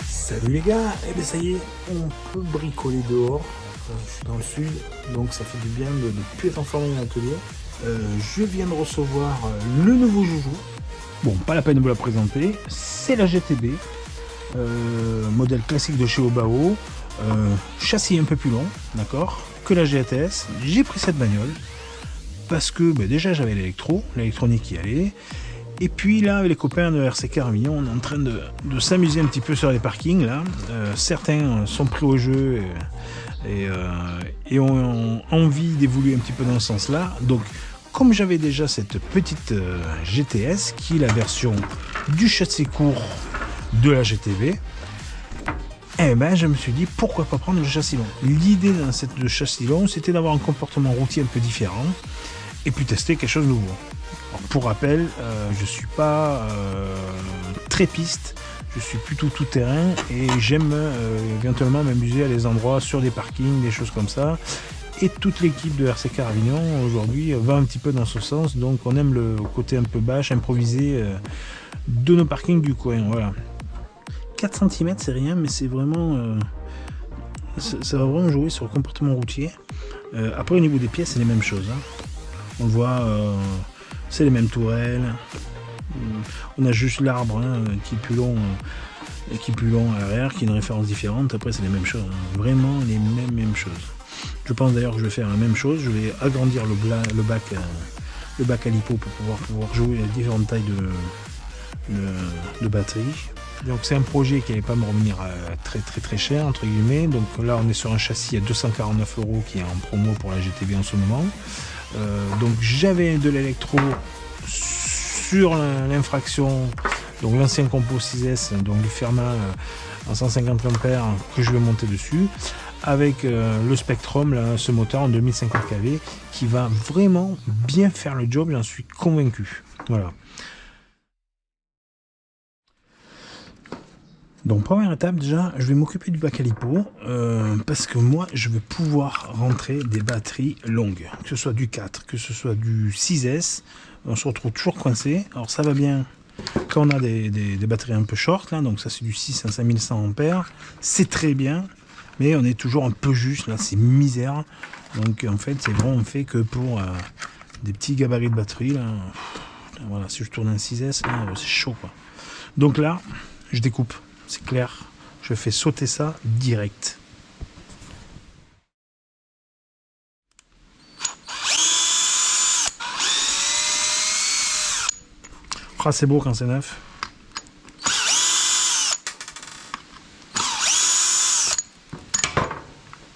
Salut les gars, et bien ça y est, on peut bricoler dehors. Je suis dans le sud, donc ça fait du bien de ne plus être enfermé dans l'atelier. Je viens de recevoir le nouveau joujou. Bon, pas la peine de vous la présenter, c'est la GTB, modèle classique de chez Obao, châssis un peu plus long, d'accord, que la GTS. J'ai pris cette bagnole parce que déjà j'avais l'électronique qui allait. Et puis là, avec les copains de RCK Armillon, on est en train de s'amuser un petit peu sur les parkings. Là. Certains sont pris au jeu et ont envie d'évoluer un petit peu dans ce sens-là. Donc, comme j'avais déjà cette petite GTS, qui est la version du châssis court de la GTB, eh ben, je me suis dit, pourquoi pas prendre le châssis long. L'idée dans cette châssis long, c'était d'avoir un comportement routier un peu différent et puis tester quelque chose de nouveau. Pour rappel, je ne suis pas très piste, je suis plutôt tout terrain et j'aime éventuellement m'amuser à des endroits sur des parkings, des choses comme ça. Et toute l'équipe de RCK Avignon aujourd'hui va un petit peu dans ce sens, donc on aime le côté un peu bâche, improvisé de nos parkings du coin. Voilà. 4 cm c'est rien, mais c'est vraiment ça va vraiment jouer sur le comportement routier. Après au niveau des pièces c'est les mêmes choses. Hein. On voit c'est les mêmes tourelles. On a juste l'arbre qui est plus long à l'arrière, qui est une référence différente. Après c'est les mêmes choses, hein. Vraiment les mêmes choses. Je pense d'ailleurs que je vais faire la même chose. Je vais agrandir le bac à lipo pour pouvoir jouer à différentes tailles de batterie. Donc c'est un projet qui n'allait pas me revenir très cher entre guillemets. Donc là on est sur un châssis à 249 € qui est en promo pour la GTB en ce moment. Donc j'avais de l'électro sur l'infraction, donc l'ancien Compo 6S, donc du Fermat en 150 ampères que je vais monter dessus, avec le Spectrum, là, ce moteur en 2050 kV qui va vraiment bien faire le job, j'en suis convaincu. Voilà. Donc première étape déjà, je vais m'occuper du bac à lipo parce que moi je veux pouvoir rentrer des batteries longues, que ce soit du 4, que ce soit du 6S, on se retrouve toujours coincé. Alors ça va bien quand on a des batteries un peu short, là, donc ça c'est du 6 à 5100 ampères, c'est très bien, mais on est toujours un peu juste, là c'est misère. Donc en fait c'est vraiment fait que pour des petits gabarits de batterie, là, voilà, si je tourne un 6S, c'est chaud quoi. Donc là, je découpe. C'est clair, je fais sauter ça direct. Ah, c'est beau quand c'est neuf.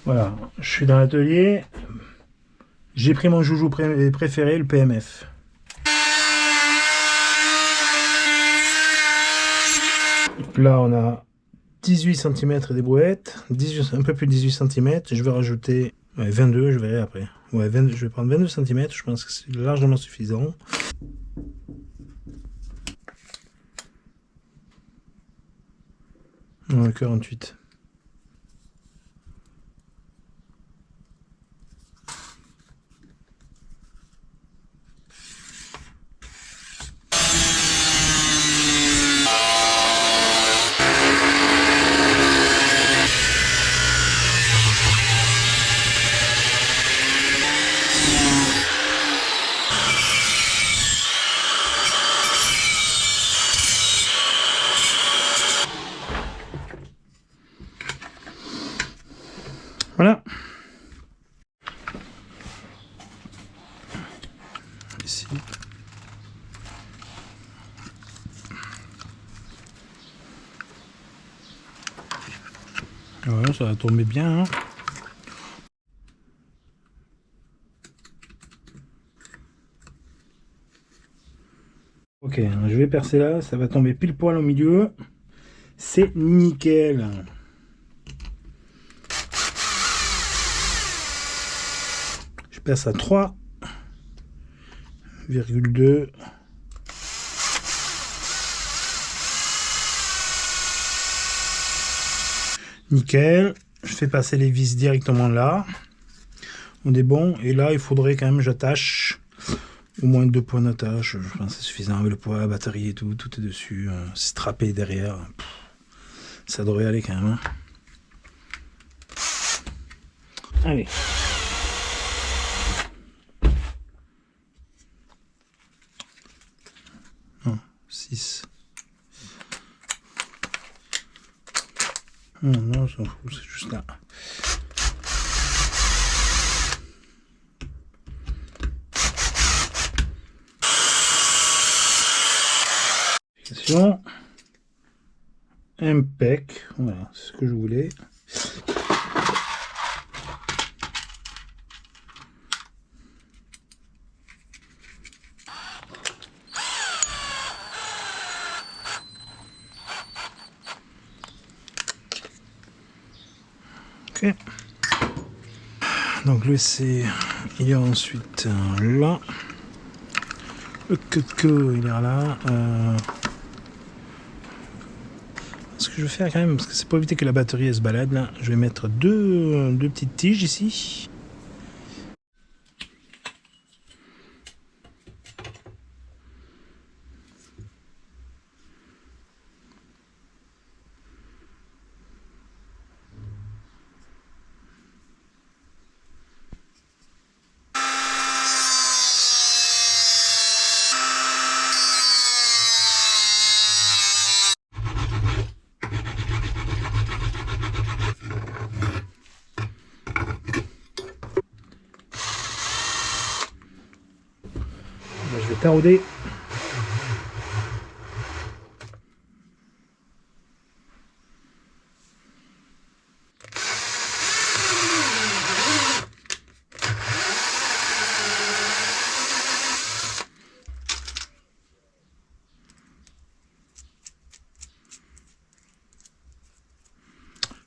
Voilà, je suis dans l'atelier. J'ai pris mon joujou préféré, le PMF. Là, on a 18 cm des brouettes, un peu plus de 18 cm. Je vais rajouter 22, je verrai après. Ouais, 22, je vais prendre 22 cm, je pense que c'est largement suffisant. Ouais, 48. Voilà. Ici. Voilà, ça va tomber bien. Hein. Ok, je vais percer là, ça va tomber pile poil au milieu. C'est nickel. Je perce à 3,2. Nickel. Je fais passer les vis directement là. On est bon. Et là, il faudrait quand même que j'attache Au moins 2 points d'attache, je pense que c'est suffisant avec le poids, la batterie et tout, tout est dessus, c'est strappé derrière. Ça devrait aller quand même. Hein. Allez. Non, 6. Non, je s'en fout, c'est juste là. Fixation. Impec. Voilà, c'est ce que je voulais. Ok. Donc le C, il y a ensuite là. Le que il est là. Ce que je vais faire quand même, parce que c'est pour éviter que la batterie elle se balade là, je vais mettre deux petites tiges ici. Je vais tarauder.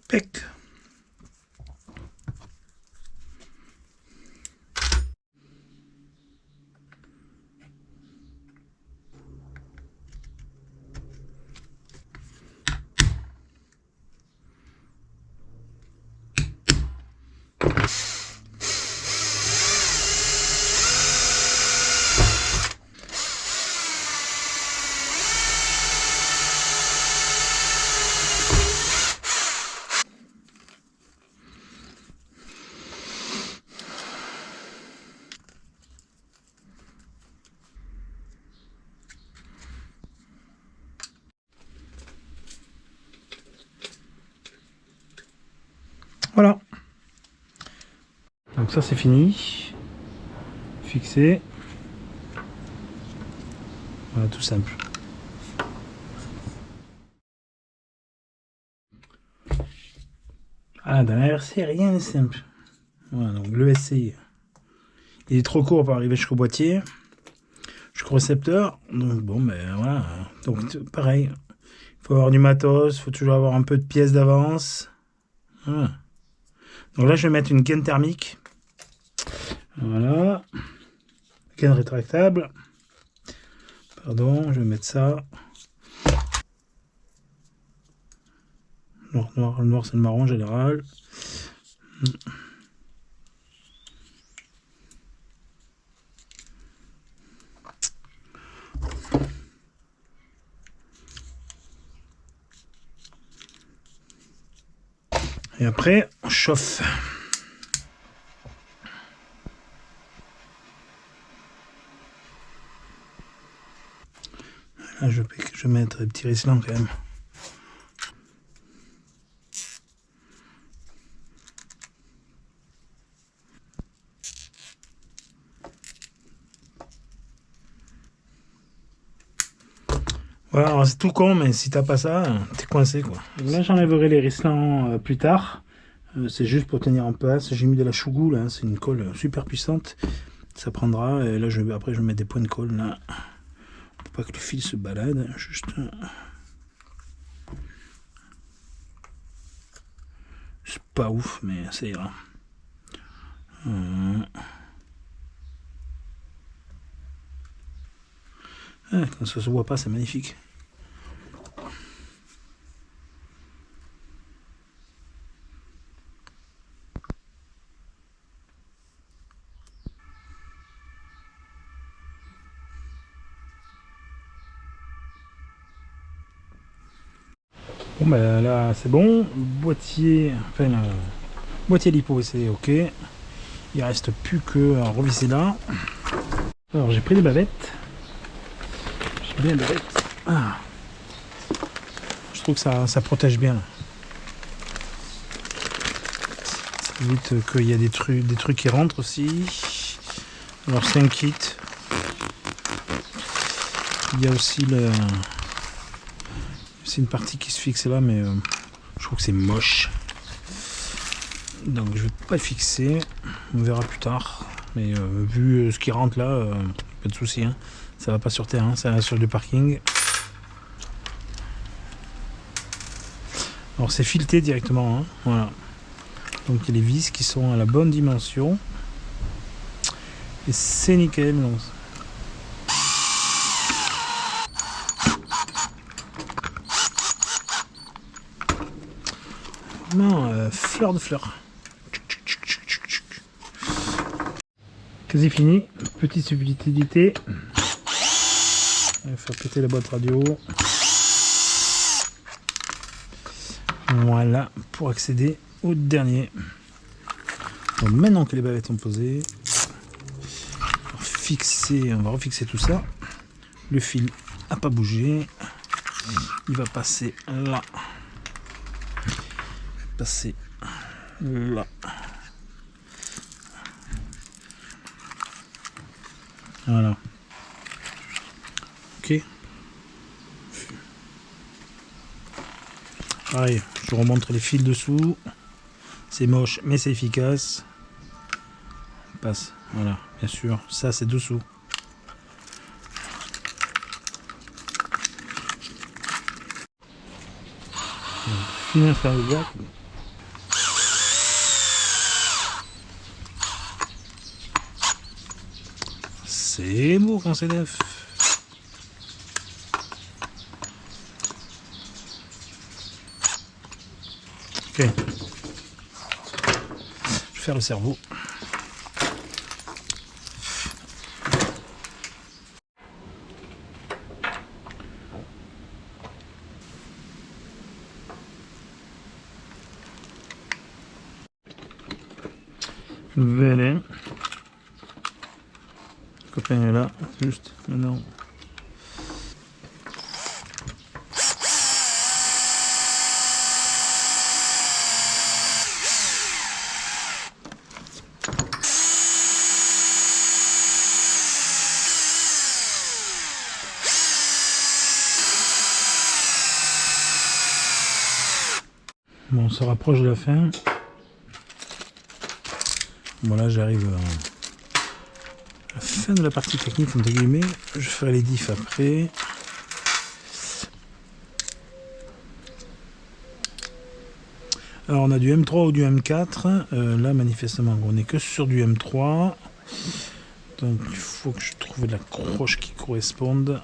Pec. Voilà. Donc ça c'est fini. Fixé. Voilà, tout simple. Ah, dans la RC, rien n'est simple. Voilà, donc le SC, il est trop court pour arriver jusqu'au boîtier, jusqu'au récepteur. Donc bon, ben voilà. Donc pareil, il faut avoir du matos, il faut toujours avoir un peu de pièces d'avance. Voilà. Donc là, je vais mettre une gaine thermique. Voilà. Gaine rétractable. Pardon, je vais mettre ça. Noir, noir, le noir c'est le marron en général. Et après, on chauffe. Là, je vais mettre des petits rislants quand même. Voilà, alors c'est tout con, mais si t'as pas ça, t'es coincé quoi. Donc là, j'enlèverai les rislants plus tard. C'est juste pour tenir en place. J'ai mis de la chougou là, c'est une colle super puissante. Ça prendra. Et là, après, je vais mettre des points de colle là. Pour pas que le fil se balade. Juste. C'est pas ouf, mais ça ira. Quand ça se voit pas, c'est magnifique. Bon ben là c'est bon, boîtier, enfin le boîtier lipo c'est ok. Il reste plus que à revisser là. Alors j'ai pris des bavettes. J'ai bien des bavettes. Ah. Je trouve que ça protège bien. Ça évite qu'il y a des trucs qui rentrent aussi. Alors c'est un kit. Il y a aussi c'est une partie qui se fixe là, mais je trouve que c'est moche. Donc je vais pas le fixer. On verra plus tard. Mais vu ce qui rentre là, pas de souci. Hein. Ça va pas sur terre, hein, ça va sur du parking. Alors c'est fileté directement. Hein, voilà. Donc il y a les vis qui sont à la bonne dimension. Et c'est nickel. Donc. Non, fleur de fleur. Quasi fini. Petite subtilité. Il va faire péter la boîte radio. Voilà, pour accéder au dernier. Donc maintenant que les bavettes sont posées, on va refixer tout ça. Le fil n'a pas bougé. Il va passer là. Passer là. Voilà. Ok. Pareil, je remonte les fils dessous. C'est moche, mais c'est efficace. On passe. Voilà, bien sûr. Ça, c'est dessous. Finir faire le gars. C'est beau quand c'est neuf. Ok. Je vais faire le cerveau. Voilà. Le copain est là, juste maintenant. Bon, on se rapproche de la fin. Voilà, j'arrive à la fin de la partie technique, entre guillemets. Je ferai les diffs après. Alors, on a du M3 ou du M4. Là, manifestement, on n'est que sur du M3. Donc, il faut que je trouve la croche qui corresponde.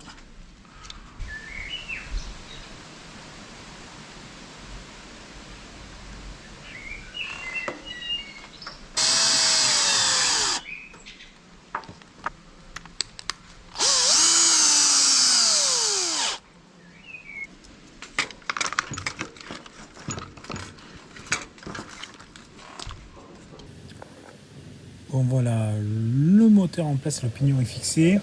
Bon voilà, le moteur en place, le pignon est fixé.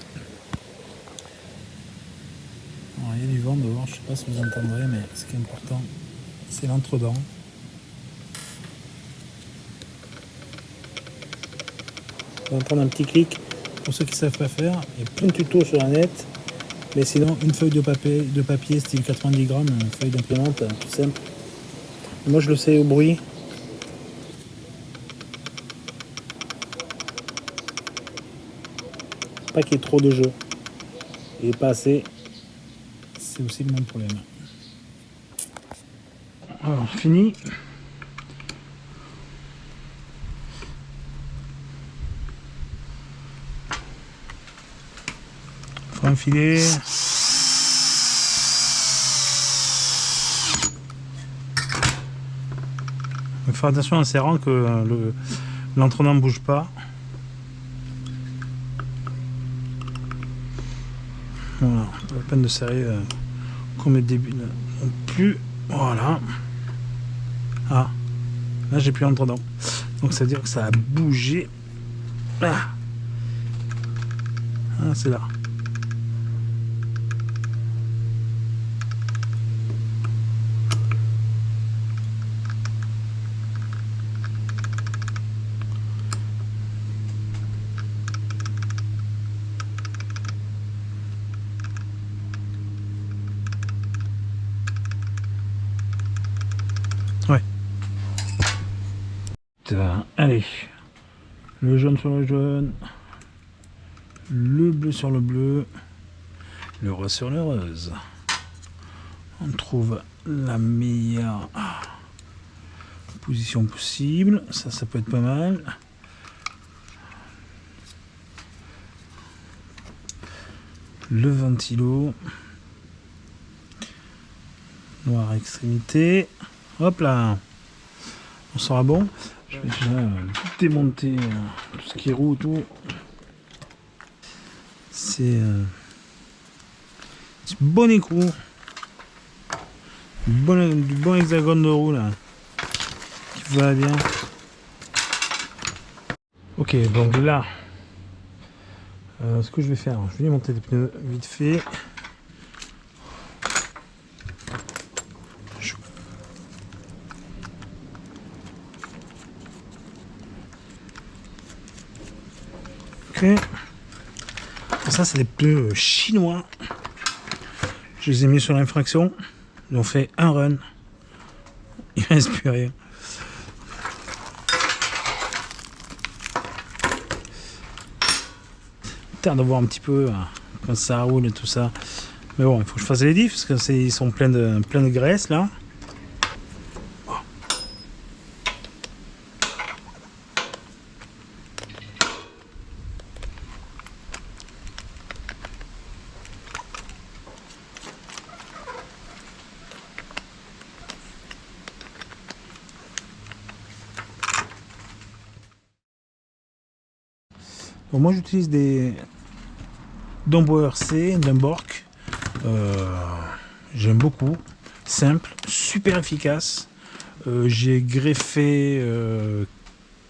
Alors, il y a du vent dehors, je ne sais pas si vous entendrez, mais ce qui est important, c'est l'entredent. On va prendre un petit clic pour ceux qui ne savent pas faire. Il y a plein de tutos sur la net. Mais sinon, une feuille de papier style 90 grammes, une feuille d'imprimante, tout simple. Moi je le sais au bruit. Pas qu'il y ait trop de jeu et pas assez, c'est aussi le même problème. Alors fini. Faut enfiler. Il faut faire attention en serrant que l'entrenant ne bouge pas. Voilà, pas la peine de serrer comme le début. Plus Voilà. Ah, là j'ai plus entre dents. Donc ça veut dire que ça a bougé. Ah, ah c'est là. Ouais. Allez. Le jaune sur le jaune. Le bleu sur le bleu. Le rose sur le rose. On trouve la meilleure position possible. Ça peut être pas mal. Le ventilo. Noir à extrémité. Hop là. On sera bon. Je vais déjà démonter tout ce qui roule, tout. C'est bon écrou. Du bon hexagone de roue là. Qui va bien. Ok, donc là, ce que je vais faire, je vais monter des pneus vite fait. Ok. Ça, c'est des pneus chinois. Je les ai mis sur l'infraction. Ils ont fait un run. Il ne reste plus rien. Tarde de voir un petit peu quand ça roule et tout ça. Mais bon, il faut que je fasse les diffs parce qu'ils sont pleins de graisse là. Bon, moi j'utilise des Dombo RC, d'un Bork. J'aime beaucoup. Simple, super efficace. J'ai greffé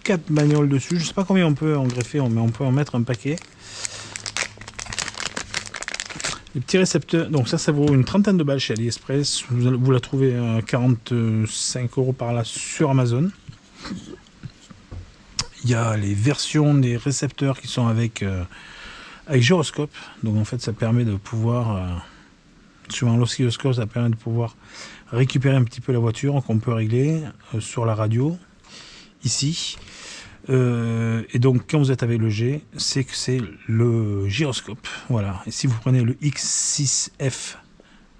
4 bagnoles dessus. Je sais pas combien on peut en greffer, mais on peut en mettre un paquet. Les petits récepteurs, donc ça vaut une trentaine de balles chez AliExpress. Vous la trouvez à 45 € par là sur Amazon. Il y a les versions des récepteurs qui sont avec gyroscope. Donc en fait ça permet de pouvoir, sur l'oscilloscope, ça permet de pouvoir récupérer un petit peu la voiture qu'on peut régler sur la radio, ici. Et donc quand vous êtes avec le G, c'est que c'est le gyroscope. Voilà. Et si vous prenez le X6F,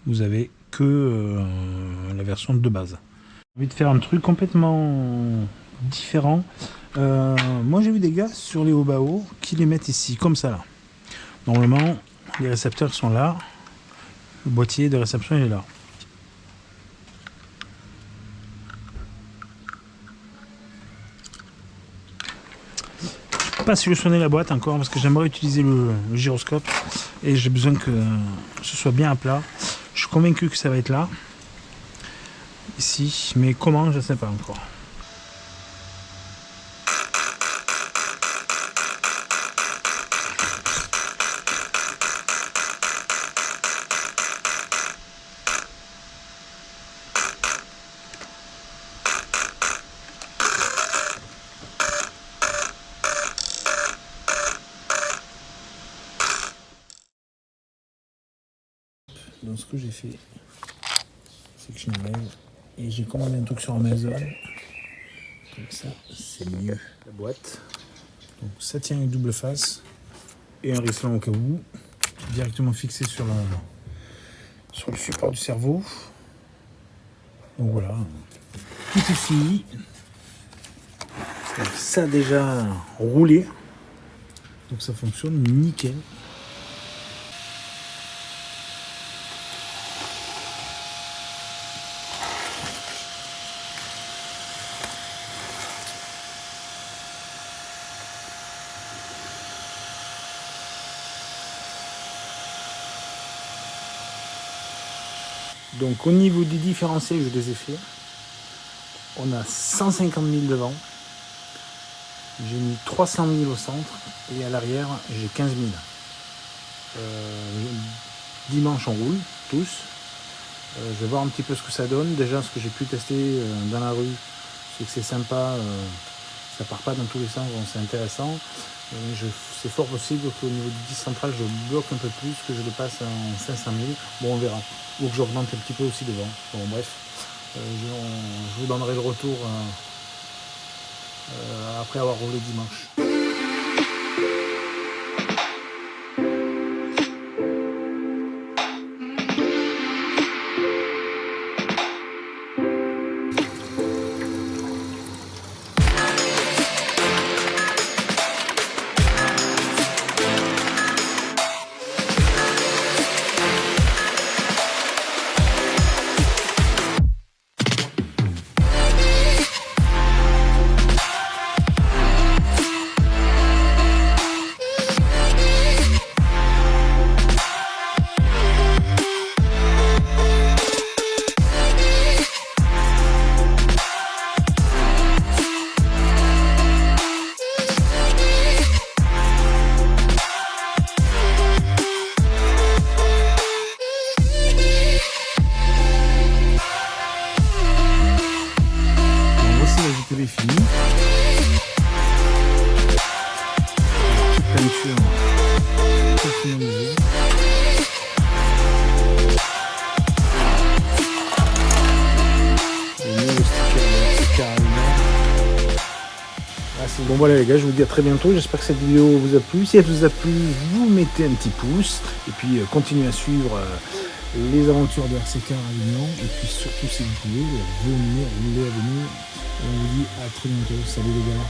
vous avez que la version de base. J'ai envie de faire un truc complètement différent. Moi j'ai vu des gars sur les Obao qui les mettent ici, comme ça là. Normalement, les récepteurs sont là. Le boîtier de réception il est là. Je sais pas solutionner la boîte encore parce que j'aimerais utiliser le gyroscope et j'ai besoin que ce soit bien à plat. Je suis convaincu que ça va être là, ici, mais comment, je ne sais pas encore. Donc ce que j'ai fait, c'est que je l'enlève et j'ai commandé un truc sur Amazon. Comme ça, c'est mieux. La boîte. Donc ça tient une double face et un riflant au cas où, directement fixé sur le support du cerveau. Donc voilà, tout est fini. Donc ça a déjà roulé, donc ça fonctionne nickel. Donc au niveau des différentiels, je les ai fait. On a 150 000 devant. J'ai mis 300 000 au centre. Et à l'arrière, j'ai 15 000. Dimanche, on roule, tous. Je vais voir un petit peu ce que ça donne. Déjà, ce que j'ai pu tester dans la rue, c'est que c'est sympa. Ça part pas dans tous les sens, donc c'est intéressant. C'est fort possible qu'au niveau du 10 central, je bloque un peu plus, que je le passe en 500 000. Bon, on verra. Ou que j'augmente un petit peu aussi devant. Bon, bref. Je vous donnerai le retour après avoir roulé dimanche. C'est fini. Peinture finalisée. Et le sticker bon voilà les gars, je vous dis à très bientôt. J'espère que cette vidéo vous a plu. Si elle vous a plu, vous mettez un petit pouce. Et puis continuez à suivre les aventures de RC Car Avignon. Et puis surtout si vous pouvez, venez rouler à Avignon. Et on vous dit à très bientôt. Salut les gars.